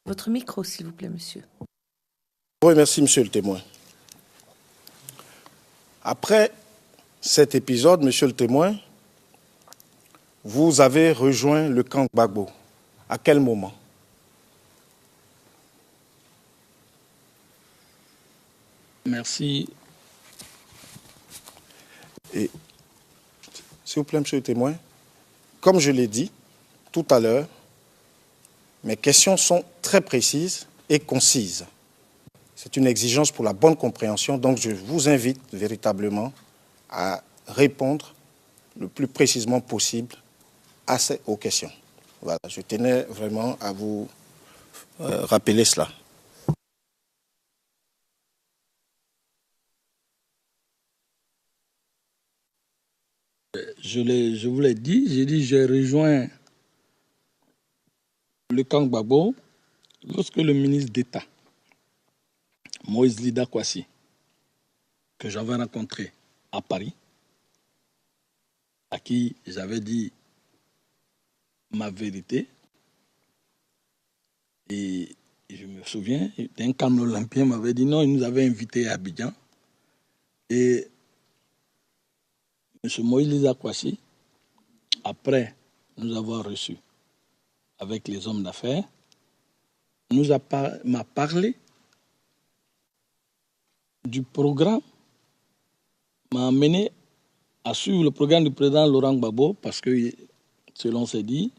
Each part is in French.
Votre micro, s'il vous plaît, monsieur. Oui, merci, monsieur le témoin. Après cet épisode, monsieur le témoin, vous avez rejoint le camp Gbagbo. À quel moment? Merci. Et, s'il vous plaît, monsieur le témoin, comme je l'ai dit tout à l'heure, mes questions sont très précises et concises. C'est une exigence pour la bonne compréhension, donc je vous invite véritablement à répondre le plus précisément possible aux questions. Voilà, je tenais vraiment à vous rappeler cela. Je vous l'ai dit, j'ai rejoint le camp Gbagbo lorsque le ministre d'État, Moïse Lida Kwasi, que j'avais rencontré à Paris, à qui j'avais dit ma vérité, et je me souviens, un camp olympien m'avait dit non, il nous avait invités à Abidjan, et M. Moïse Lida Kwasi, après nous avoir reçus avec les hommes d'affaires, m'a parlé du programme, m'a amené à suivre le programme du président Laurent Gbagbo parce que, selon s'est dit,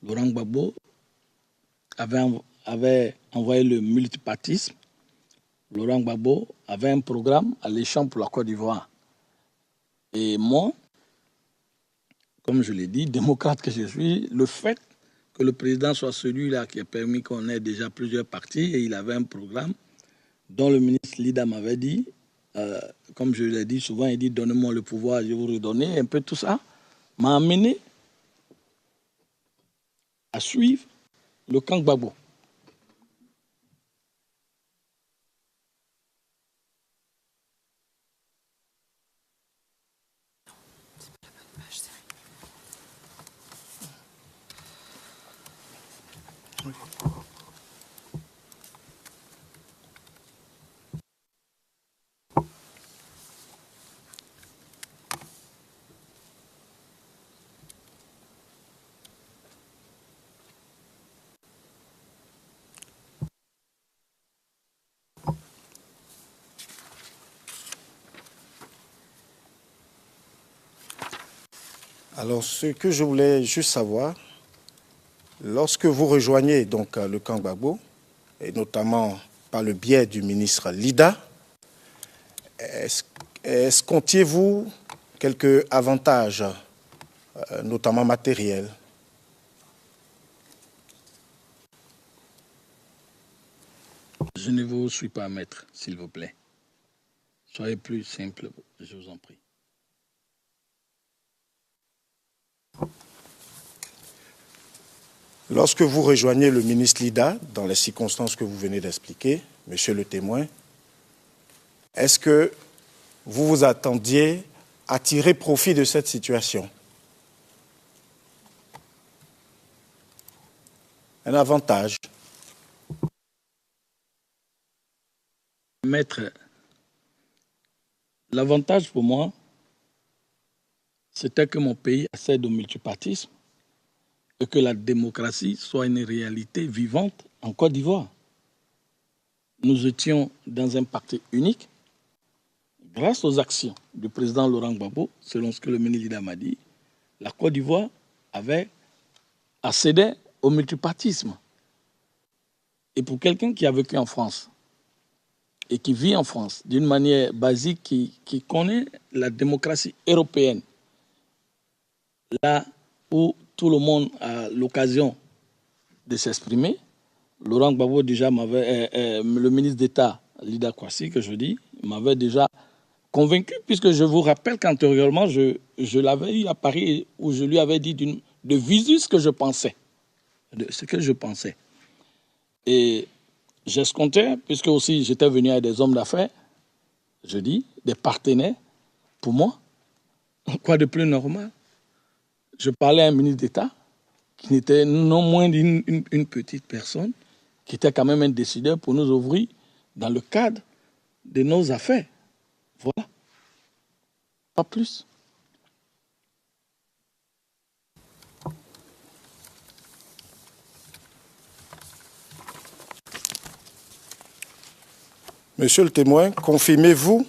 Laurent Gbagbo avait envoyé le multipartisme. Laurent Gbagbo avait un programme alléchant pour la Côte d'Ivoire. Et moi, comme je l'ai dit, démocrate que je suis, le fait que le président soit celui-là qui a permis qu'on ait déjà plusieurs partis, et il avait un programme dont le ministre Lida m'avait dit, comme je l'ai dit souvent, il dit « donnez-moi le pouvoir, je vais vous redonner », un peu tout ça, m'a amené à suivre le camp Gbagbo. Alors, ce que je voulais juste savoir, lorsque vous rejoignez donc le camp Gbagbo, et notamment par le biais du ministre Lida, comptiez-vous quelques avantages, notamment matériels? Je ne vous suis pas maître, s'il vous plaît. Soyez plus simple, je vous en prie. Lorsque vous rejoignez le ministre Lida, dans les circonstances que vous venez d'expliquer, monsieur le témoin, est-ce que vous vous attendiez à tirer profit de cette situation? Un avantage? Maître, l'avantage pour moi, c'était que mon pays accède au multipartisme et que la démocratie soit une réalité vivante en Côte d'Ivoire. Nous étions dans un parti unique. Grâce aux actions du président Laurent Gbagbo, selon ce que le ministre Lida m'a dit, la Côte d'Ivoire avait accédé au multipartisme. Et pour quelqu'un qui a vécu en France et qui vit en France d'une manière basique, qui connaît la démocratie européenne, là où tout le monde a l'occasion de s'exprimer, Laurent Gbagbo déjà le ministre d'État Lida Kwasi, que je dis, m'avait déjà convaincu, puisque je vous rappelle qu'antérieurement, je l'avais eu à Paris où je lui avais dit de visu ce que je pensais. Et j'escomptais, puisque aussi j'étais venu avec des hommes d'affaires, je dis, des partenaires, pour moi, quoi de plus normal? Je parlais à un ministre d'État qui n'était non moins d'une petite personne qui était quand même un décideur pour nous ouvrir dans le cadre de nos affaires. Voilà. Pas plus. Monsieur le témoin, confirmez-vous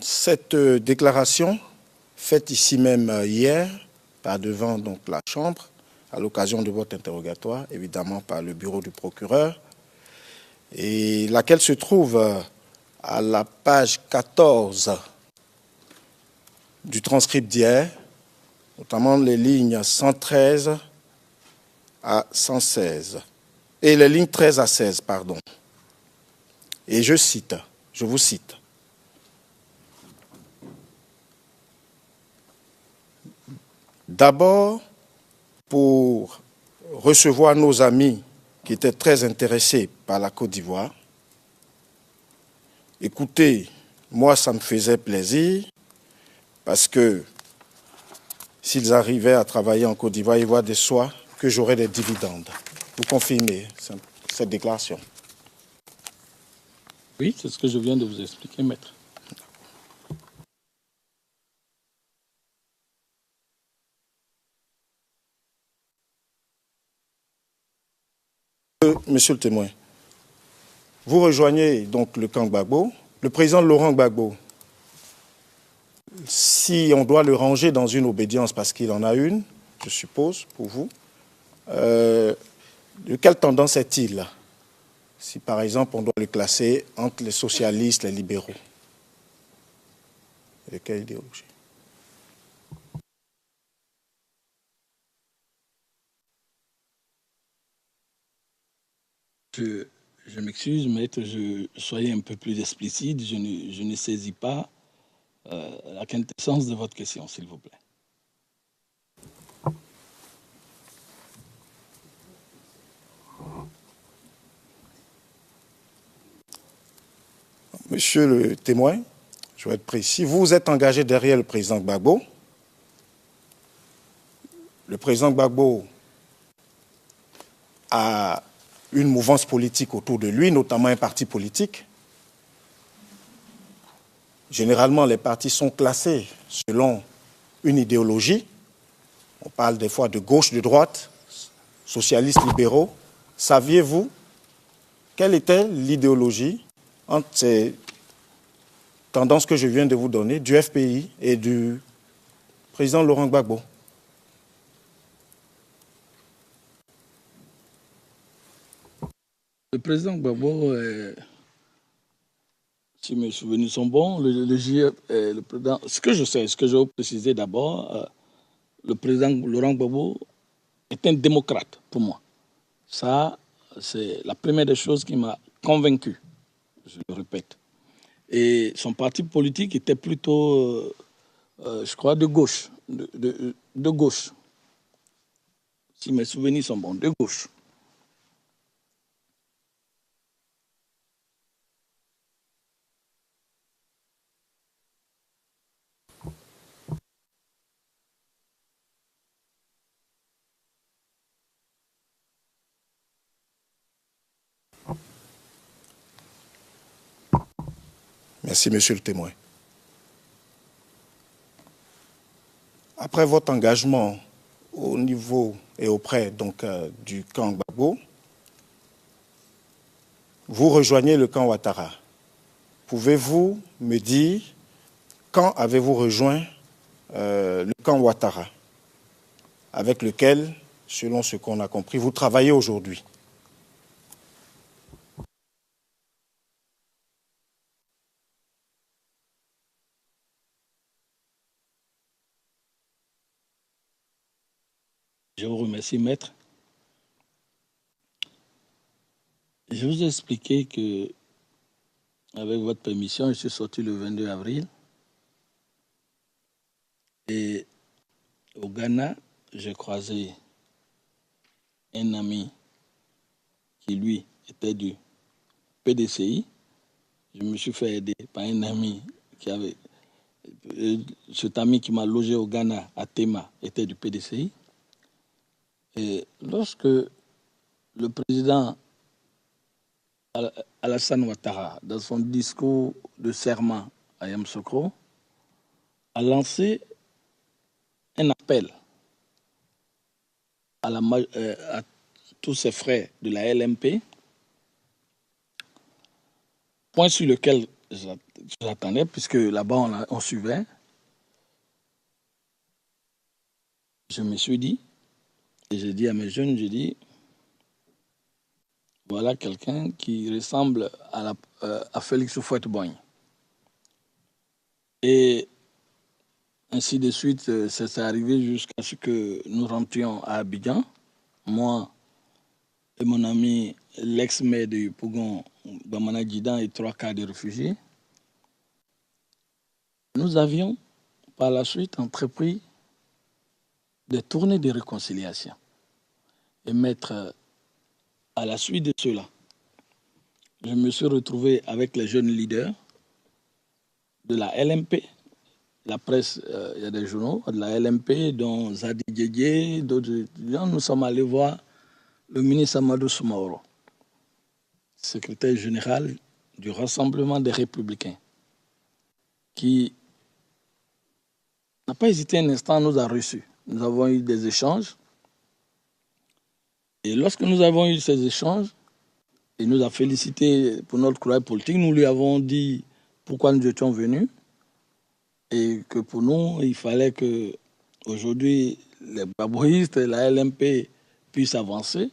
cette déclaration faite ici même hier, par devant donc, la Chambre, à l'occasion de votre interrogatoire, évidemment par le bureau du procureur, et laquelle se trouve à la page 14 du transcript d'hier, notamment les lignes 113 à 116, et les lignes 13 à 16, pardon. Et je vous cite. D'abord, pour recevoir nos amis qui étaient très intéressés par la Côte d'Ivoire. Écoutez, moi, ça me faisait plaisir parce que s'ils arrivaient à travailler en Côte d'Ivoire, il va de soi que j'aurais des dividendes. Vous confirmez cette déclaration? Oui, c'est ce que je viens de vous expliquer, maître. Monsieur le témoin, vous rejoignez donc le camp Gbagbo. Le président Laurent Gbagbo, si on doit le ranger dans une obédience, parce qu'il en a une, je suppose, pour vous, de quelle tendance est-il? Si par exemple on doit le classer entre les socialistes et les libéraux. De quelle idéologie? Je m'excuse, maître, soyez un peu plus explicite. Je ne saisis pas la quintessence de votre question, s'il vous plaît. Monsieur le témoin, je vais être précis. Vous vous êtes engagé derrière le président Gbagbo. Le président Gbagbo a une mouvance politique autour de lui, notamment un parti politique. Généralement, les partis sont classés selon une idéologie. On parle des fois de gauche, de droite, socialistes, libéraux. Saviez-vous quelle était l'idéologie entre ces tendances que je viens de vous donner, du FPI et du président Laurent Gbagbo? Le président Gbagbo, si mes souvenirs sont bons, le JF, le président, ce que je sais, ce que je veux préciser d'abord, le président Laurent Gbagbo est un démocrate pour moi. Ça, c'est la première des choses qui m'a convaincu, je le répète. Et son parti politique était plutôt, je crois, de gauche, de gauche. Si mes souvenirs sont bons, de gauche. Merci, monsieur le témoin. Après votre engagement au niveau et auprès donc, du camp Gbagbo, vous rejoignez le camp Ouattara. Pouvez-vous me dire quand avez-vous rejoint le camp Ouattara, avec lequel, selon ce qu'on a compris, vous travaillez aujourd'hui? Je vous remercie, maître. Je vous ai expliqué que, avec votre permission, je suis sorti le 22 avril. Et au Ghana, j'ai croisé un ami qui, lui, était du PDCI. Je me suis fait aider par un ami qui avait... Cet ami qui m'a logé au Ghana, à Tema, était du PDCI. Et lorsque le président Alassane Ouattara, dans son discours de serment à Yamoussoukro, a lancé un appel à tous ses frères de la LMP, point sur lequel j'attendais, puisque là-bas on suivait. Je me suis dit, et j'ai dit à mes jeunes, j'ai dit, voilà quelqu'un qui ressemble à Félix Houphouët-Boigny. Et ainsi de suite, c'est arrivé jusqu'à ce que nous rentrions à Abidjan, moi et mon ami, l'ex-maire de Yopougon, Bamana Djidan, et 3 cas de réfugiés. Nous avions par la suite entrepris des tournées de réconciliation et mettre à la suite de cela, je me suis retrouvé avec les jeunes leaders de la LMP, la presse, il y a des journaux de la LMP, dont Zadi Diédié, d'autres gens. Nous sommes allés voir le ministre Amadou Soumaoro, secrétaire général du Rassemblement des Républicains, qui n'a pas hésité un instant, nous a reçus. Nous avons eu des échanges. Et lorsque nous avons eu ces échanges, il nous a félicité pour notre courage politique. Nous lui avons dit pourquoi nous étions venus et que pour nous, il fallait que aujourd'hui les babouistes et la LMP puissent avancer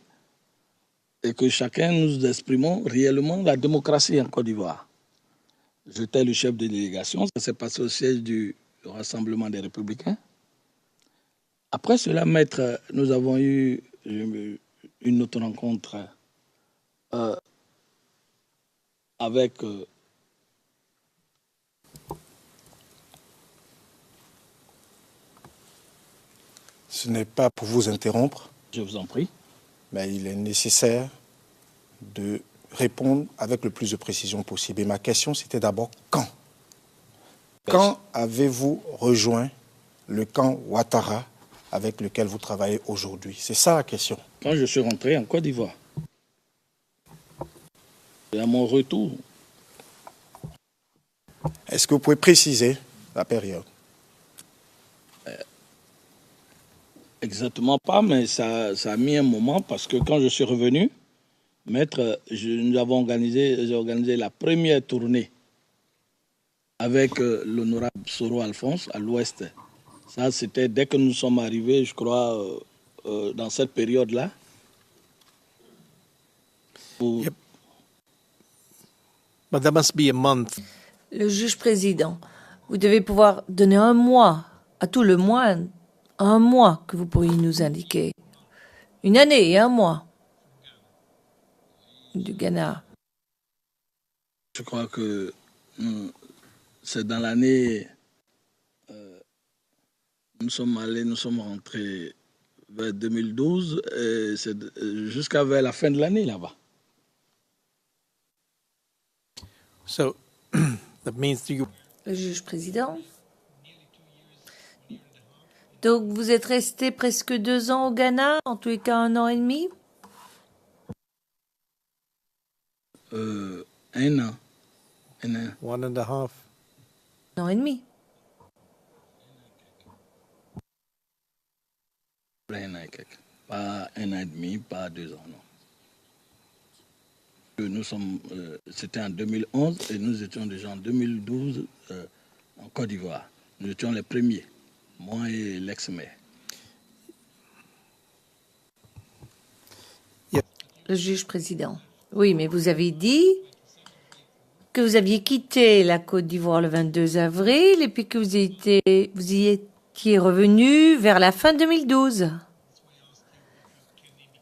et que chacun nous exprimons réellement la démocratie en Côte d'Ivoire. J'étais le chef de délégation, ça s'est passé au siège du Rassemblement des Républicains. Après cela, maître, nous avons eu une autre rencontre avec... Ce n'est pas pour vous interrompre. Je vous en prie. Mais il est nécessaire de répondre avec le plus de précision possible. Et ma question, c'était d'abord quand ? Quand avez-vous rejoint le camp Ouattara avec lequel vous travaillez aujourd'hui? C'est ça la question. Quand je suis rentré en Côte d'Ivoire. Et à mon retour. Est-ce que vous pouvez préciser la période? Exactement pas, mais ça a mis un moment parce que quand je suis revenu, maître, j'ai organisé la première tournée avec l'honorable Soro Alphonse à l'ouest. Ça, c'était dès que nous sommes arrivés, je crois, dans cette période-là. Yep. But that must be a month. Le juge président, vous devez pouvoir donner un mois, à tout le moins, un mois que vous pourriez nous indiquer. Une année et un mois du Ghana. Je crois que c'est dans l'année... nous sommes rentrés vers 2012 et c'est jusqu'à vers la fin de l'année là-bas. So, that means you... Le juge président. Donc, vous êtes resté presque 2 ans au Ghana, en tous les cas 1 an et demi? 1 an. 1.5. 1 an et demi. 1 an et quelques. Pas 1 an et demi, pas 2 ans, non. C'était en 2011 et nous étions déjà en 2012 en Côte d'Ivoire. Nous étions les premiers, moi et l'ex-maire. Le juge président. Oui, mais vous avez dit que vous aviez quitté la Côte d'Ivoire le 22 avril et puis que vous y étiez revenu vers la fin 2012.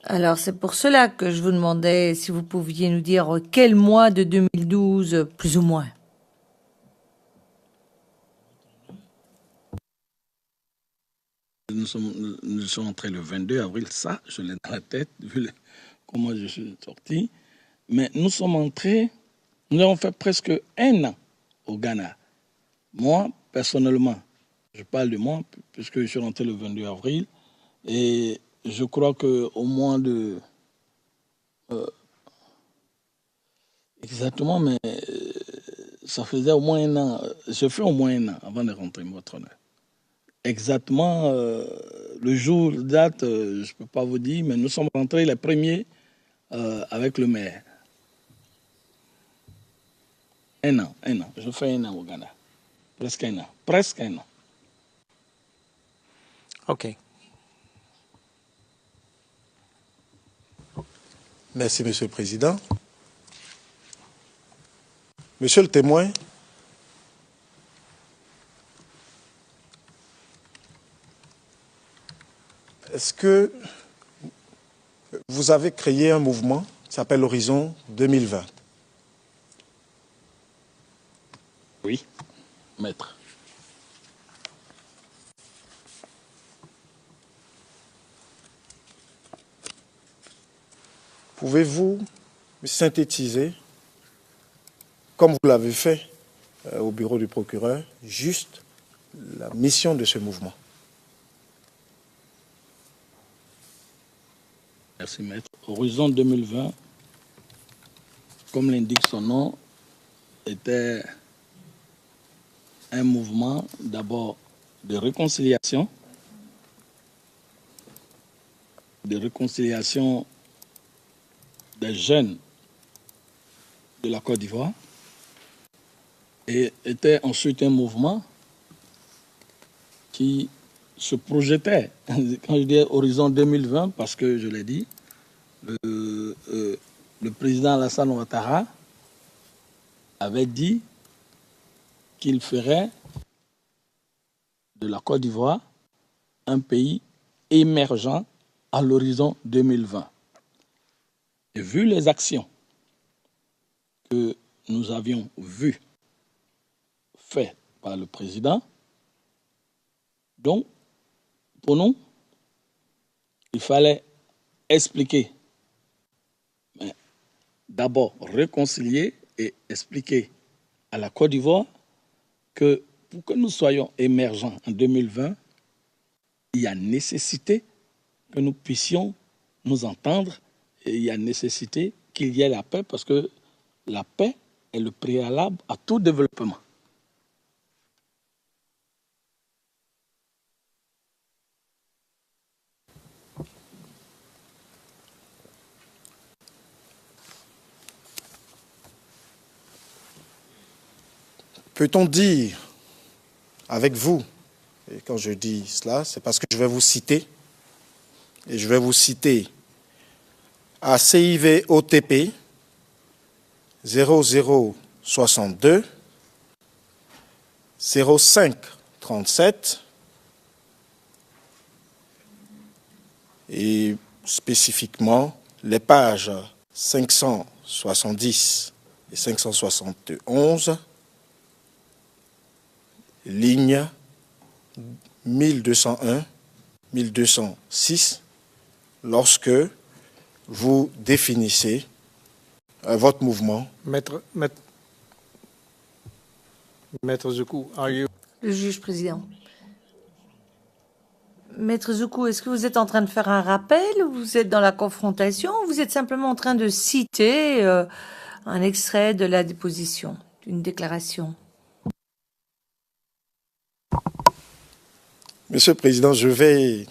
Alors, c'est pour cela que je vous demandais si vous pouviez nous dire quel mois de 2012, plus ou moins. Nous sommes entrés le 22 avril, ça, je l'ai dans la tête, vu comment je suis sorti. Mais nous sommes entrés, nous avons fait presque 1 an au Ghana. Moi, personnellement, je parle de moi, puisque je suis rentré le 22 avril, et je crois qu'au mois de Exactement, mais ça faisait au moins un an. Je fais au moins un an avant de rentrer, votre honneur. Exactement, le jour, date, je ne peux pas vous dire, mais nous sommes rentrés les premiers avec le maire. Un an. Je fais un an au Ghana. Presque un an. OK. Merci, Monsieur le Président. Monsieur le témoin, est-ce que vous avez créé un mouvement qui s'appelle Horizon 2020? Oui, maître. Pouvez-vous synthétiser, comme vous l'avez fait au bureau du procureur, juste la mission de ce mouvement? Merci, maître. Horizon 2020, comme l'indique son nom, était un mouvement d'abord de réconciliation des jeunes de la Côte d'Ivoire et était ensuite un mouvement qui se projetait, quand je dis Horizon 2020, parce que je l'ai dit, le président Alassane Ouattara avait dit qu'il ferait de la Côte d'Ivoire un pays émergent à l'horizon 2020. Et vu les actions que nous avions vues faites par le président, donc, pour nous, il fallait expliquer, mais d'abord réconcilier et expliquer à la Côte d'Ivoire que pour que nous soyons émergents en 2020, il y a nécessité que nous puissions nous entendre et il y a nécessité qu'il y ait la paix parce que la paix est le préalable à tout développement. Peut-on dire avec vous, et quand je dis cela, c'est parce que je vais vous citer, et je vais vous citer à CIV OTP 0062 0537 et spécifiquement les pages 570 et 571, ligne 1201, 1206, lorsque vous définissez votre mouvement. Maître Zoukou, are you... Le juge président. Maître Zoukou, est-ce que vous êtes en train de faire un rappel ou vous êtes dans la confrontation ou vous êtes simplement en train de citer un extrait de la déposition, d'une déclaration? Monsieur le Président, je vais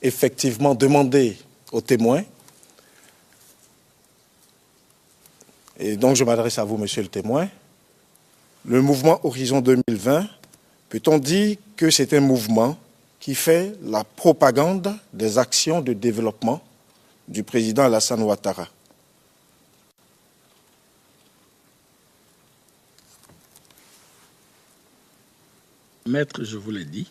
effectivement demander aux témoins, et donc je m'adresse à vous, monsieur le témoin, le mouvement Horizon 2020, peut-on dire que c'est un mouvement qui fait la propagande des actions de développement du président Alassane Ouattara? Maître, je vous l'ai dit,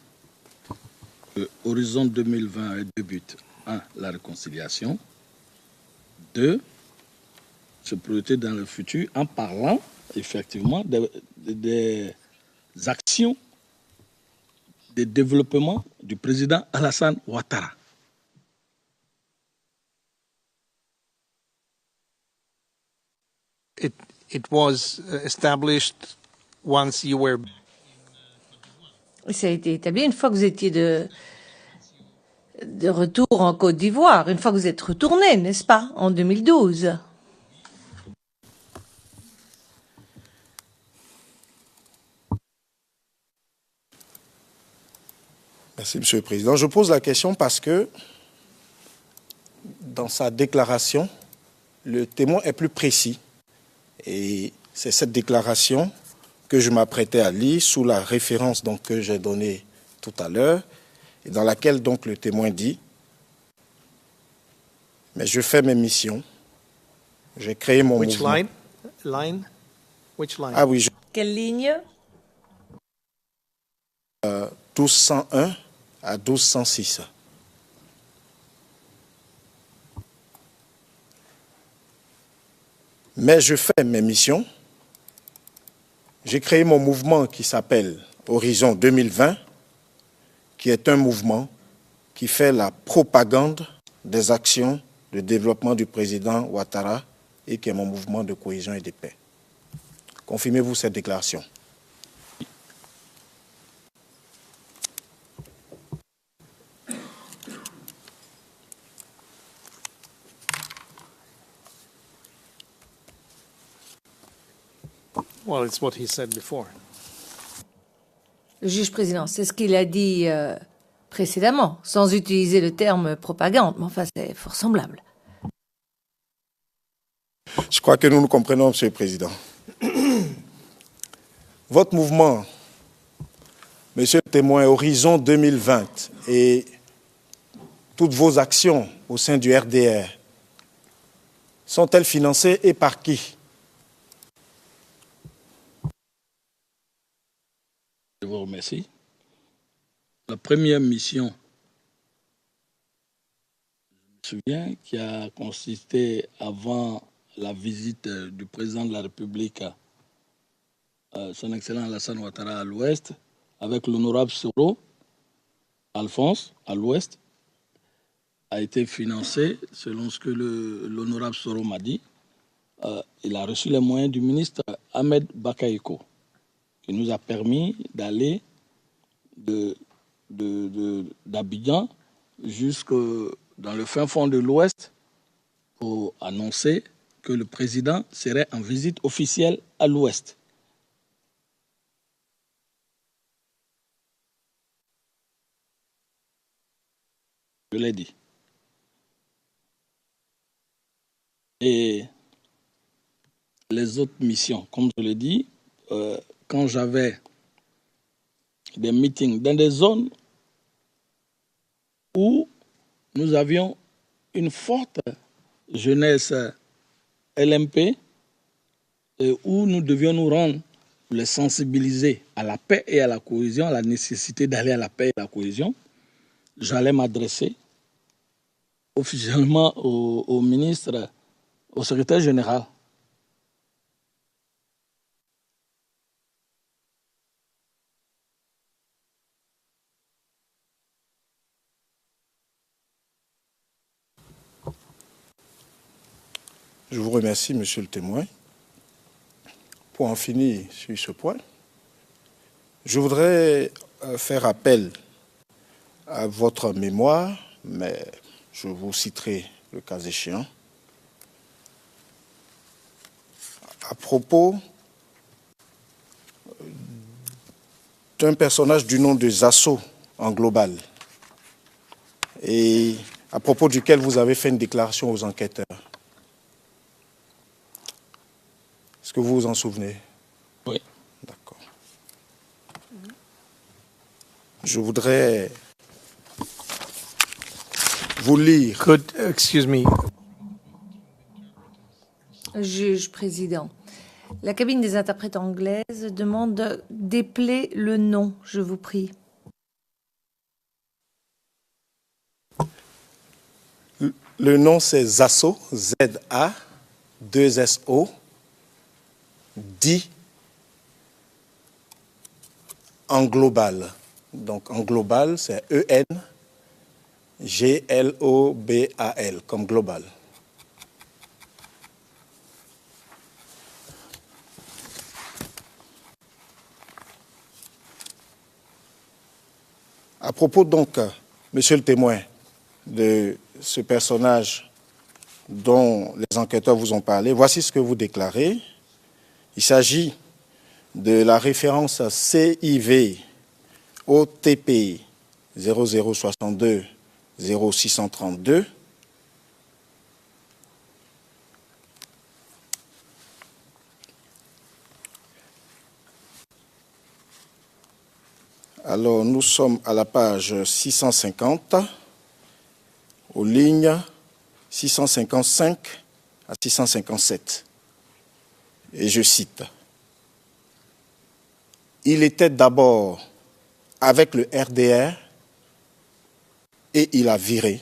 Horizon 2020 a deux buts. 1, la réconciliation. 2, se projeter dans le futur en parlant effectivement des actions de développement du président Alassane Ouattara. It was established once you were... Ça a été établi une fois que vous étiez de retour en Côte d'Ivoire, une fois que vous êtes retourné, n'est-ce pas, en 2012? Merci, Monsieur le Président. Je pose la question parce que dans sa déclaration, le témoin est plus précis. Et c'est cette déclaration que je m'apprêtais à lire sous la référence donc, que j'ai donnée tout à l'heure, et dans laquelle donc, le témoin dit « Mais je fais mes missions, j'ai créé mon Which mouvement. » line? Which line? Ah oui, Quelle ligne? 1201 à 1206. Mais je fais mes missions. J'ai créé mon mouvement qui s'appelle Horizon 2020, qui est un mouvement qui fait la propagande des actions de développement du président Ouattara et qui est mon mouvement de cohésion et de paix. Confirmez-vous cette déclaration? Well, it's what he said before. Le juge président, c'est ce qu'il a dit précédemment, sans utiliser le terme propagande, mais enfin c'est fort semblable. Je crois que nous nous comprenons, Monsieur le Président. Votre mouvement, Monsieur le témoin, Horizon 2020 et toutes vos actions au sein du RDR, sont-elles financées et par qui? Je vous remercie. La première mission, je me souviens, qui a consisté avant la visite du président de la République, son Excellence Alassane Ouattara à l'ouest, avec l'honorable Soro, Alphonse, à l'ouest, a été financé, selon ce que l'honorable Soro m'a dit. Il a reçu les moyens du ministre Ahmed Bakaïko, qui nous a permis d'aller d'Abidjan jusque dans le fin fond de l'Ouest pour annoncer que le président serait en visite officielle à l'Ouest. Je l'ai dit. Et les autres missions, comme je l'ai dit, quand j'avais des meetings dans des zones où nous avions une forte jeunesse LMP et où nous devions nous rendre, les sensibiliser à la paix et à la cohésion, à la nécessité d'aller à la paix et à la cohésion, j'allais m'adresser officiellement au ministre, au secrétaire général. Je vous remercie, Monsieur le témoin. Pour en finir sur ce point, je voudrais faire appel à votre mémoire, mais je vous citerai le cas échéant, à propos d'un personnage du nom de Zasso en global, et à propos duquel vous avez fait une déclaration aux enquêteurs. Est-ce que vous vous en souvenez? Oui. D'accord. Je voudrais vous lire. Excuse me. Juge président, la cabine des interprètes anglaises demande d'épeler le nom, je vous prie. Le nom c'est Zasso, Z-A-2-S-O, dit en global. Donc en global, c'est E-N-G-L-O-B-A-L, comme global. À propos donc, monsieur le témoin, de ce personnage dont les enquêteurs vous ont parlé, voici ce que vous déclarez. Il s'agit de la référence CIV OTP 0062 0632. Alors, nous sommes à la page 650, aux lignes 655 à 657. Et je cite. Il était d'abord avec le RDR et il a viré.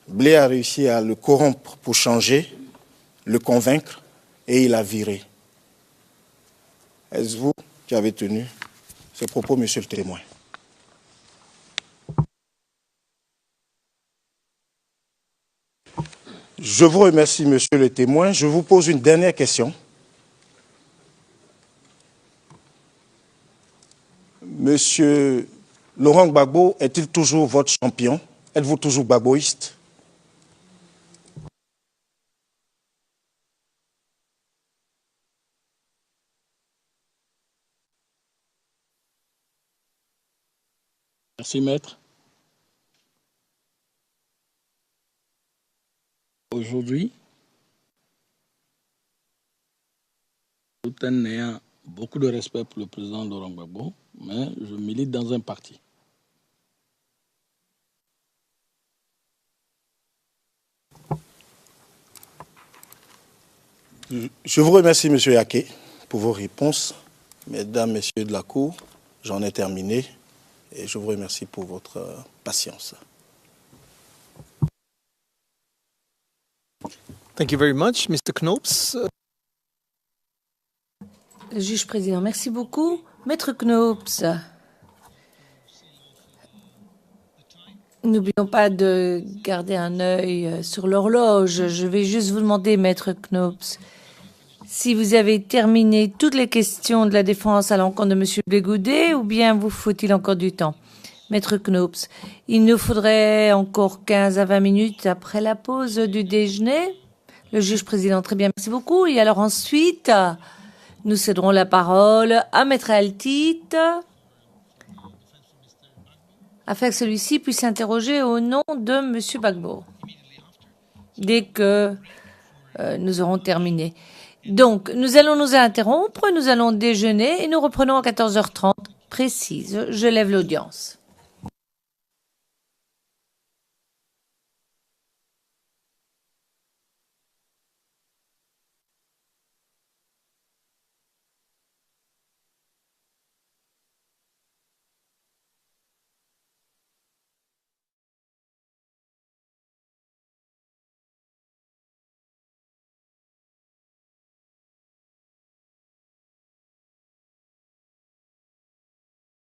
Blé a réussi à le corrompre pour changer, le convaincre et il a viré. Est-ce vous qui avez tenu ces propos, monsieur le témoin? Je vous remercie, monsieur le témoin. Je vous pose une dernière question. Monsieur Laurent Gbagbo est-il toujours votre champion? Êtes-vous toujours gbagboïste? Merci, maître. Aujourd'hui, tout en ayant beaucoup de respect pour le président Laurent Gbagbo, mais je milite dans un parti. Je vous remercie, monsieur Yaké, pour vos réponses. Mesdames, messieurs de la Cour, j'en ai terminé et je vous remercie pour votre patience. Thank you very much, Mr. Knopes. Le juge président, merci beaucoup. Maître Knopes, n'oublions pas de garder un œil sur l'horloge. Je vais juste vous demander, Maître Knopes, si vous avez terminé toutes les questions de la défense à l'encontre de M. Blégoudet ou bien vous faut-il encore du temps? Maître Knopes, il nous faudrait encore 15 à 20 minutes après la pause du déjeuner. Le juge président, très bien, merci beaucoup. Et alors ensuite, nous céderons la parole à Maître Altit afin que celui-ci puisse s'interroger au nom de M. Gbagbo dès que nous aurons terminé. Donc, nous allons nous interrompre, nous allons déjeuner et nous reprenons à 14h30 précise. Je lève l'audience.